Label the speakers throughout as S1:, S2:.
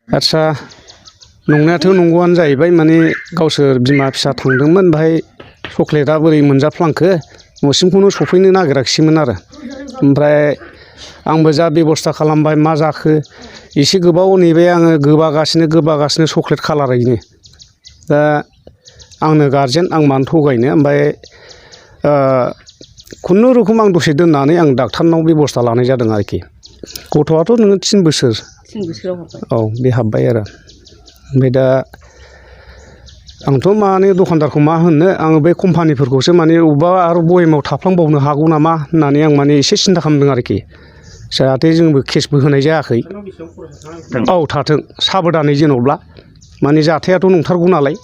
S1: आदसा नंनायाथ' नंगौआनो जाहैबाय माने गावसोर बिमा फिसा थांदोंमोन बाहाय चक्लेटआ बोरै मोनजाफ्लांखो न'सिमखौनो सफैनो नागिराखिसैमोन आरो ओमफ्राय आंबो जा बेबस्था खालामबाय मा जाखो एसे गोबाव नेबाय आङो गोबागासिनो चक्लेट कालारैनो दा आंनो गारजेन आं मानो थगायनो ओमफ्राय खुनुरुखुम आं दसे दोननानै आं डाक्टारनाव बेबस्था लानाय जादों आरोखि गथ'आथ' नोङो 3 बोसोर औ बे हाबबाय आरो ओमफ्राय दा आंथ' माने दखानदारखौ मा होननो आङो बे कम्पानिफोरखौसो माने अबेबा आरो बयेमाव थाफ्लांबावनो हागौ नामा होननानै आं माने एसे सिन्था खालामदों आरोखि जाहाथे जोंबो केसबो होनाय जायाखै औ थाथों साबधानै जेन'ब्ला माने जाथायाथ' नंथारगौ नालाय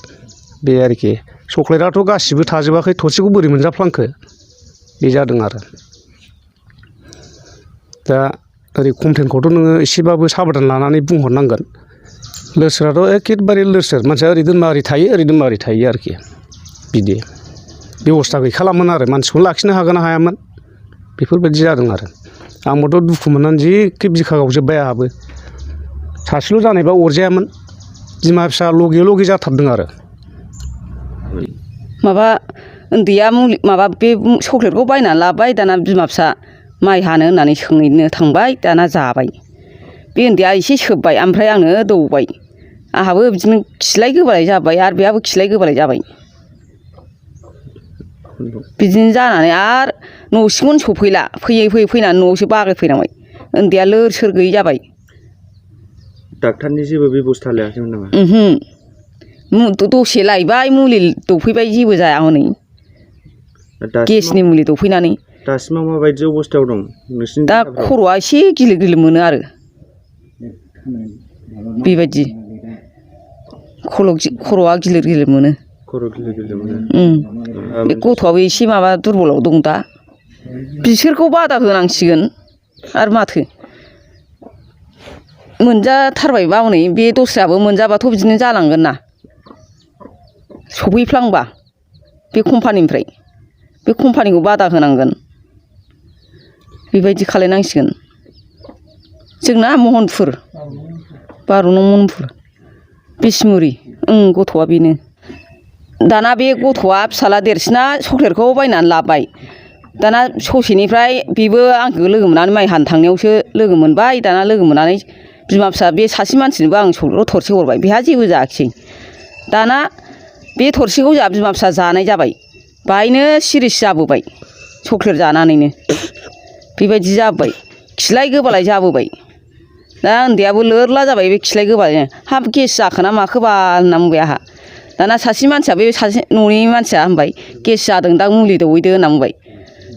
S1: बे आरोखि चक्लेटआथ' गासिबो थाजोबाखै थरसेखौ बोरै मोनजाफ्लांखो बे जादों आरो दा ओरै कमप्लेनखौथ' नोङो एसेबाबो साबधान लानानै बुंहरनांगोन लोरसोराथ' एखेबारे लोरसोर मानसिया ओरै दोनबा ओरै थायो ओरै दोनबा ओरै थायो आरोखि बिदि बेबस्था गैखालामोन आरो मानसिखौनो लाखिनो हागोन ना हायामोन बेफोरबायदि जादों आरो आंबोथ' दुखु मोननानै जिखि बिखा गावजोब्बाय आंहाबो सासेल' जानायबा अरजायामोन बिमा फिसा लगे जाथारदों आरो
S2: माबा उन्दैया मुलि माबा बे चक्लेटखौ बायनानै लाबाय दाना बिमा फिसा माइ हानो होननानै सोंहैनो थांबाय दाना जाबाय बे उन्दैया एसे सोबबाय ओमफ्राय आंनो दौबाय आंहाबो बिदिनो खिलाय गोबालाय जाबाय आरो बेहाबो खिलाय गोबालाय जाबाय बिदिनो जानानै आरो न'सिमखौनो सफैला फैयै फैनानै न'आवसो बाग्रायफैनांबाय उन्दैया लोर सोर गैयै जाबाय
S3: डाक्टारनि जेबो बेबस्था लायाखैमोन नामा
S2: दसे लायबाय मुलि दौफैबाय जेबो जाया हनै गेसनि मुलि दौफैनानै
S3: दासिमाव माबायदि अबस्थायाव दं नोंसिनि
S2: दा खर'आ एसे गिलिर मोनो आरो बेबायदि खर'आ गिलिर मोनो
S3: खर' गिलिर मोनो
S2: बे गथ'आबो एसे माबा दुरबलाव दं दा बिसोरखौ बादा होनांसिगोन आरो माथो मोनजाथारबायबा हनै बे दस्रायाबो मोनजाबाथ' बिदिनो जालांगोन ना सफैफ्लांबा बे कम्पानिनिफ्राय बे कम्पानिखौ बादा होनांगोन बेबायदि खालायनांसिगोन जोंना महनपुर 12 नं महनपुर बिसमुरि गथ'आ बेनो दाना बे गथ'आ फिसाला देरसिना चक्लेटखौ बायनानै लाबाय दाना ससेनिफ्राय बेबो आंखौ लोगो मोननानै माइ हानो थांनायावसो लोगो मोनबाय दाना लोगो मोननानै बिमा फिसा बे सासे मानसिनोबो आं चक्लेटखौ थरसे हरबाय बेहा जेबो जायाखिसै दाना बे थरसेखौ जोंहा बिमा फिसा जानाय जाबाय बाहायनो सिरिस जाबोबाय चक्लेट जानानैनो बेबायदि जाबोबाय खिलाय गोबालाय जाबोबाय दा उन्दैयाबो लोरला जाबाय बे खिलाय गोबालायनो हाब गेस जाखोना माखोबा होनना बुंबाय आंहा दाना सासे मानसिया बे सासे न'नि मानसिया होनबाय गेस जादोंदां मुलि दौहैदो होनना बुंबाय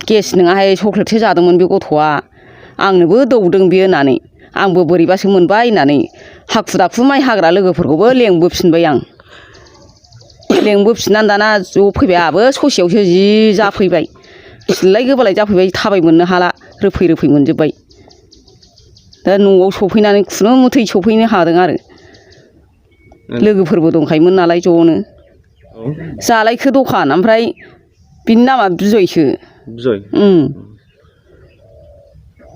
S2: गेस नङाहाय चक्लेटसो जादोंमोन बे गथ'आ आंनोबो दौदों बियो होननानै आंबो बोरैबासो मोनबाय होननानै हाखु दाखु माइ हाग्रा लोगोफोरखौबो लेंबोफिनबाय आं लेंबोफिननानै दाना ज' फैबाय आंहाबो ससेयावसो जि जाफैबाय खिलाय गोबालाय जाफैबाय थाबायमोननो हाला रोफै मोनजोब्बाय दा न'आव सफैनानै खुनु मथै सफैनो हादों आरो लोगोफोरबो दंखायोमोन नालाय ज'नो जालायखो दखान ओमफ्राय बिनि नामा बिजयसो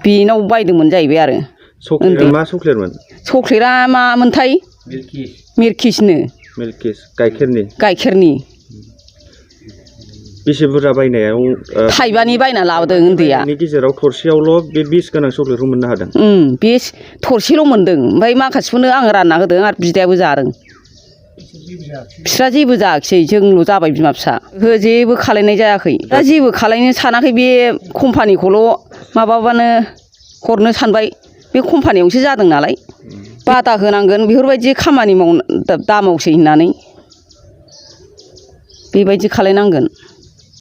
S2: बेनाव बायदोंमोन जाहैबाय आरो
S3: मा चक्लेटमोन
S2: चक्लेटआ मामोनथाय मिल्किसनो गाइखेरनि
S3: बेसे बुरजा बायनायाव
S2: थाइबानि बायना लाबोदों उन्दैया
S3: बेनि गेजेराव थरसेयावल' बे बिस गोनां चक्लेटखौ मोननो हादों
S2: बे थरसेल' मोनदों ओमफ्राय माखासेखौनो आं रानना होदों आरो बिदायाबो जादों बिस्रा जेबो जायाखिसै जोंल' जाबाय बिमा फिसा जेबो खालायनाय जायाखै दा जेबो खालायनो सानाखै बे कम्पानिखौल' माबाबानो हरनो सानबाय बे कम्पानियावसो जादों नालाय बादा होनांगोन बेफोरबायदि खामानि दा मावसै होननानै बेबायदि खालायनांगोन